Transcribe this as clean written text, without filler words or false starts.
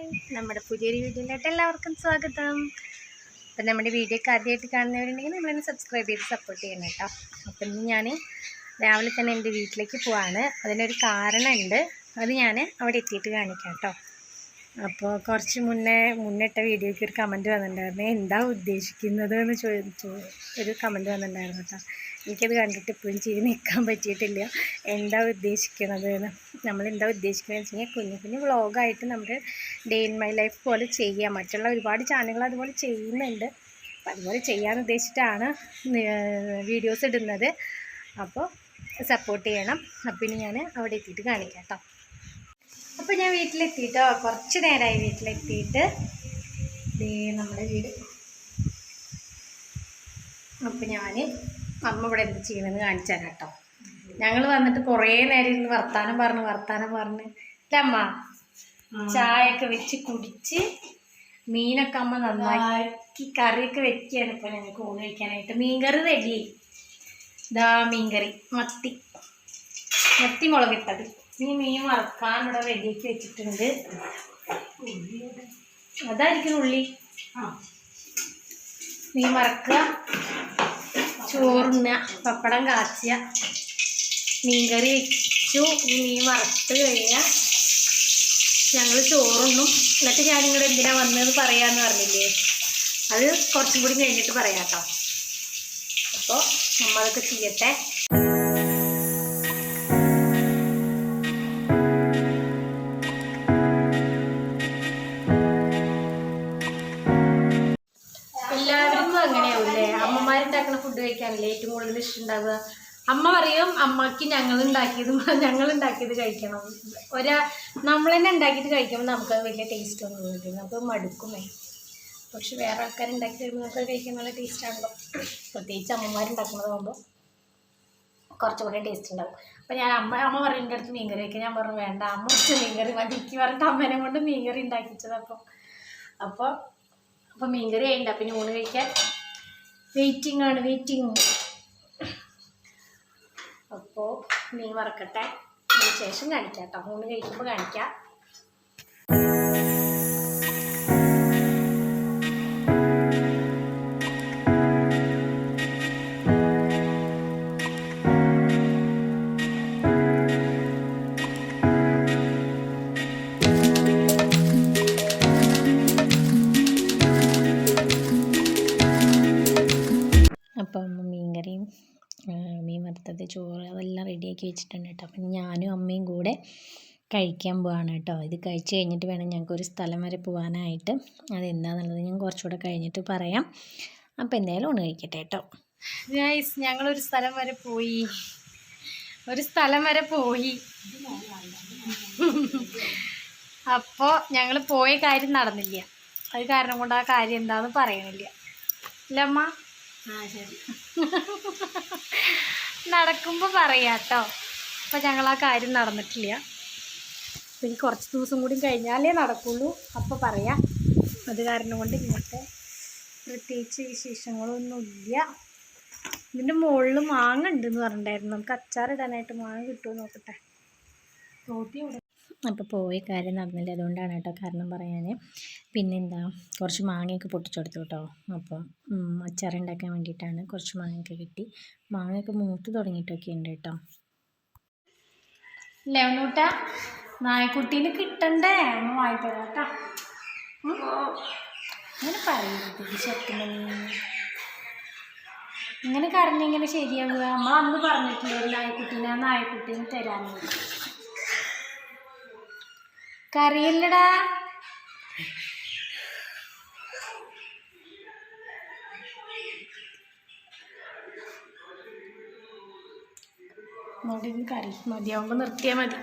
നമ്മുടെ പുതിയൊരു വീഡിയോയിലോട്ട് എല്ലാവർക്കും സ്വാഗതം. അപ്പം നമ്മുടെ വീഡിയോക്ക് ആദ്യമായിട്ട് കാണുന്നവരുണ്ടെങ്കിൽ നമ്മളൊന്ന് സബ്സ്ക്രൈബ് ചെയ്ത് സപ്പോർട്ട് ചെയ്യണം കേട്ടോ. അപ്പം ഇന്ന് ഞാൻ രാവിലെ തന്നെ എൻ്റെ വീട്ടിലേക്ക് പോവാണ്. അതിനൊരു കാരണമുണ്ട്, അത് ഞാൻ അവിടെ എത്തിയിട്ട് കാണിക്കാം കേട്ടോ. അപ്പോൾ കുറച്ച് മുന്നിട്ട വീഡിയോയ്ക്ക് ഒരു കമൻറ്റ് വന്നിട്ടുണ്ടായിരുന്നു, എന്താ ഉദ്ദേശിക്കുന്നത് എന്ന് ഒരു കമൻറ്റ് വന്നിട്ടുണ്ടായിരുന്നു കേട്ടോ. എനിക്കത് കണ്ടിട്ട് ഇപ്പോഴും ചിരി നിൽക്കാൻ പറ്റിയിട്ടില്ല. എന്താ ഉദ്ദേശിക്കണത് എന്ന്, നമ്മളെന്താ ഉദ്ദേശിക്കുന്നത് വെച്ച് കഴിഞ്ഞാൽ കുഞ്ഞു കുഞ്ഞു വ്ളോഗായിട്ട് നമ്മുടെ ഡേ ഇൻ മൈ ലൈഫ് പോലെ ചെയ്യുക. മറ്റുള്ള ഒരുപാട് ചാനലുകൾ അതുപോലെ ചെയ്യുന്നുണ്ട്. അപ്പോൾ അതുപോലെ ചെയ്യാൻ ഉദ്ദേശിച്ചിട്ടാണ് വീഡിയോസ് ഇടുന്നത്. അപ്പോൾ സപ്പോർട്ട് ചെയ്യണം. അപ്പോൾ ഇനി ഞാൻ അവിടെ എത്തിയിട്ട് കാണിക്കാം കേട്ടോ. അപ്പോൾ ഞാൻ വീട്ടിലെത്തിയിട്ടോ, കുറച്ച് നേരമായി വീട്ടിലെത്തിയിട്ട്. നമ്മുടെ വീട്. അപ്പോൾ അമ്മ ഇവിടെ എന്ത് ചെയ്യണമെന്ന് കാണിച്ചു തരാം കേട്ടോ. ഞങ്ങൾ വന്നിട്ട് കുറേ നേരം ഇരുന്ന് വർത്താനം പറഞ്ഞ് അമ്മ ചായയൊക്കെ വെച്ച് കുടിച്ച് മീനൊക്കെ അമ്മ നന്നാക്കി കറിയൊക്കെ വെക്കുകയാണ്. ഇപ്പോൾ ഞങ്ങൾക്ക് ഊണ് കഴിക്കാനായിട്ട് മീൻകറി റെഡി. ഇതാ മീൻകറി, മത്തി മുളകിട്ടത്. ഇനി മീൻ വറക്കാൻ ഇവിടെ റെഡിയാക്കി വെച്ചിട്ടുണ്ട്. അതായിരിക്കും ഉള്ളി. മീൻ വറക്കുക, ചോറുണ്ണ, പപ്പടം കാച്ചുക, മീൻകറി വെച്ചു. ഇനി മീൻ വറുത്ത് കഴിഞ്ഞാൽ ഞങ്ങൾ ചോറുണ്ണും. എന്നിട്ട് ഞാനിങ്ങോട്ട് എന്തിനാ വന്നതെന്ന് പറയാമെന്ന് പറഞ്ഞില്ലേ, അത് കുറച്ചും കൂടി കഴിഞ്ഞിട്ട് പറയാം കേട്ടോ. അപ്പോൾ നമ്മളതൊക്കെ ചെയ്യട്ടെ. എല്ലാവർക്കും അങ്ങനെയാവില്ലേ, അമ്മമാരുണ്ടാക്കുന്ന ഫുഡ് കഴിക്കാനല്ലേ ഏറ്റവും കൂടുതൽ ഇഷ്ടം ഉണ്ടാവുക. അമ്മ പറയും അമ്മക്ക് ഞങ്ങൾ ഉണ്ടാക്കിയത് കഴിക്കണം. നമ്മൾ തന്നെ ഉണ്ടാക്കിയിട്ട് കഴിക്കുമ്പോൾ നമുക്കത് വലിയ ടേസ്റ്റ് ഒന്നും തോന്നില്ല, നമുക്ക് മടുക്കുമേ. പക്ഷെ വേറെ ആൾക്കാരുണ്ടാക്കി കഴിയുമ്പോൾ നമുക്ക് കഴിക്കാൻ നല്ല ടേസ്റ്റാണല്ലോ. പ്രത്യേകിച്ച് അമ്മമാരുണ്ടാക്കുന്നതാകുമ്പോൾ കുറച്ചുകൂടി ടേസ്റ്റ് ഉണ്ടാവും. അപ്പോൾ അമ്മ പറയുന്ന അടുത്ത് മീൻകറി വയ്ക്കാൻ ഞാൻ പറഞ്ഞു വേണ്ട, അമ്മ വെച്ച മീൻകറി മതിക്ക് പറഞ്ഞിട്ട് അമ്മേനെ കൊണ്ട് മീൻകറി ഉണ്ടാക്കിച്ചത്. അപ്പോൾ മീൻകറി ആയിട്ടുണ്ട്. അപ്പം ഊണ് കഴിക്കാൻ വെയിറ്റിംഗ്. അപ്പോൾ മീൻ വറക്കട്ടെ, അതിന് ശേഷം കാണിക്കാം കേട്ടോ. ഊണ് കഴിക്കുമ്പോൾ കാണിക്കാം. അപ്പം മീൻകറിയും മീൻ വറുത്തത്, ചോറ് അതെല്ലാം റെഡിയാക്കി വെച്ചിട്ടുണ്ട് കേട്ടോ. അപ്പം ഞാനും അമ്മയും കൂടെ കഴിക്കാൻ പോവാണ് കേട്ടോ. ഇത് കഴിച്ച് കഴിഞ്ഞിട്ട് വേണം ഞങ്ങൾക്കൊരു സ്ഥലം വരെ പോകാനായിട്ട്. അതെന്താണെന്നുള്ളത് ഞാൻ കുറച്ചുകൂടെ കഴിഞ്ഞിട്ട് പറയാം. അപ്പോൾ എന്തായാലും ഊണ് കഴിക്കട്ടെ കേട്ടോ. ഗൈസ്, ഞങ്ങളൊരു സ്ഥലം വരെ പോയി. അപ്പോൾ ഞങ്ങൾ പോയ കാര്യം നടന്നില്ല. അത് കാരണം കൊണ്ട് ആ കാര്യം എന്താണെന്ന് പറയണില്ല. ഇല്ല അമ്മ? ശരി, നടക്കുമ്പോൾ പറയാം കേട്ടോ. അപ്പം ഞങ്ങൾ ആ കാര്യം നടന്നിട്ടില്ല. അപ്പം ഇനി കുറച്ച് ദിവസം കൂടി കഴിഞ്ഞാലേ നടക്കുള്ളൂ. അപ്പോൾ പറയാം. അത് കാരണം കൊണ്ട് ഇങ്ങനത്തെ പ്രത്യേകിച്ച് വിശേഷങ്ങളൊന്നുമില്ല. ഇതിൻ്റെ മുകളിൽ മാങ്ങ ഉണ്ടെന്ന് പറഞ്ഞിട്ടുണ്ടായിരുന്നു. നമുക്ക് അച്ചാറിടാനായിട്ട് മാങ്ങ കിട്ടുമോ നോക്കട്ടെ. അപ്പോൾ പോയ കാര്യം നടന്നില്ല, അതുകൊണ്ടാണ് കേട്ടോ കാരണം പറയാൻ. പിന്നെന്താ, കുറച്ച് മാങ്ങയൊക്കെ പൊട്ടിച്ചെടുത്തു കേട്ടോ. അപ്പോൾ അച്ചാറുണ്ടാക്കാൻ വേണ്ടിയിട്ടാണ്. കുറച്ച് മാങ്ങയൊക്കെ കിട്ടി. മാങ്ങയൊക്കെ മൂത്ത് തുടങ്ങിയിട്ടൊക്കെ ഉണ്ട് കേട്ടോ. ലെവനൂട്ട, നായക്കുട്ടീന് കിട്ടണ്ടേ, അമ്മ വാങ്ങിത്തരാം കേട്ടോ. അങ്ങനെ പറയരുത് ശക്തിമണി, ഇങ്ങനെ കരഞ്ഞിങ്ങനെ ശരിയാവുക. അമ്മ അന്ന് പറഞ്ഞിട്ടില്ലേ നായക്കുട്ടീനെ തരാമെന്ന്. കറിയില്ലടാ. കറി മതിയാവുമ്പോൾ നിർത്തിയാൽ മതി.